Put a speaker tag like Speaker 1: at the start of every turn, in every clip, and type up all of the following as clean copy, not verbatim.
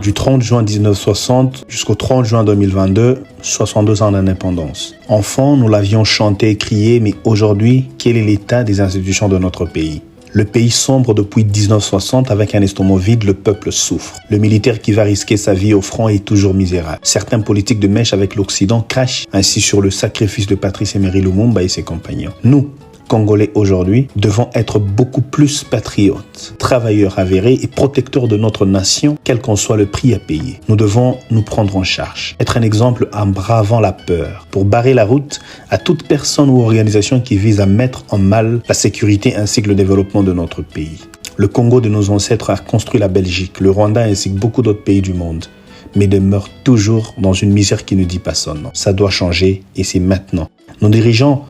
Speaker 1: Du 30 juin 1960 jusqu'au 30 juin 2022, 62 ans d'indépendance. Enfant, nous l'avions chanté et crié, mais aujourd'hui, quel est l'état des institutions de notre pays ? Le pays sombre depuis 1960 avec un estomac vide, le peuple souffre. Le militaire qui va risquer sa vie au front est toujours misérable. Certains politiques de mèche avec l'Occident crachent ainsi sur le sacrifice de Patrice Emery Lumumba et ses compagnons. Nous, Congolais aujourd'hui, devons être beaucoup plus patriotes, travailleurs avérés et protecteurs de notre nation, quel qu'en soit le prix à payer. Nous devons nous prendre en charge, être un exemple en bravant la peur, pour barrer la route à toute personne ou organisation qui vise à mettre en mal la sécurité ainsi que le développement de notre pays. Le Congo de nos ancêtres a construit la Belgique, le Rwanda ainsi que beaucoup d'autres pays du monde, mais demeure toujours dans une misère qui ne dit pas son nom. Ça doit changer et c'est maintenant. Nos dirigeants,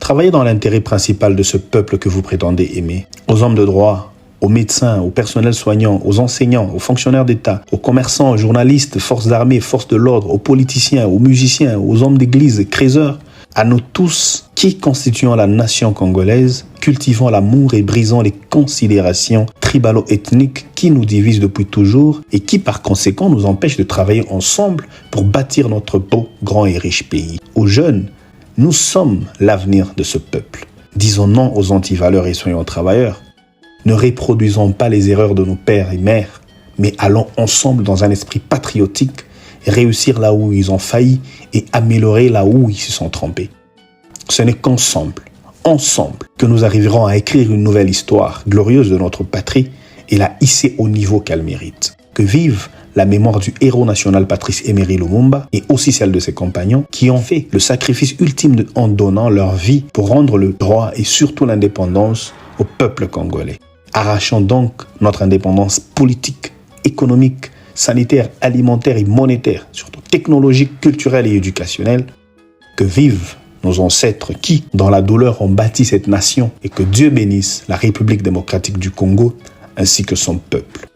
Speaker 1: travaillez dans l'intérêt principal de ce peuple que vous prétendez aimer. Aux hommes de droit, aux médecins, au personnel soignant, aux enseignants, aux fonctionnaires d'État, aux commerçants, aux journalistes, forces d'armée, forces de l'ordre, aux politiciens, aux musiciens, aux hommes d'église, créateurs, à nous tous qui constituons la nation congolaise, cultivons l'amour et brisons les considérations tribalo-ethniques qui nous divisent depuis toujours et qui par conséquent nous empêchent de travailler ensemble pour bâtir notre beau, grand et riche pays. Aux jeunes, nous sommes l'avenir de ce peuple. Disons non aux antivaleurs et soyons travailleurs. Ne reproduisons pas les erreurs de nos pères et mères, mais allons ensemble dans un esprit patriotique, réussir là où ils ont failli et améliorer là où ils se sont trompés. Ce n'est qu'ensemble, que nous arriverons à écrire une nouvelle histoire glorieuse de notre patrie et la hisser au niveau qu'elle mérite. Que vive la mémoire du héros national Patrice Emery Lumumba et aussi celle de ses compagnons qui ont fait le sacrifice ultime en donnant leur vie pour rendre le droit et surtout l'indépendance au peuple congolais. Arrachons donc notre indépendance politique, économique, sanitaire, alimentaire et monétaire, surtout technologique, culturelle et éducationnelle. Que vivent nos ancêtres qui, dans la douleur, ont bâti cette nation et que Dieu bénisse la République démocratique du Congo ainsi que son peuple.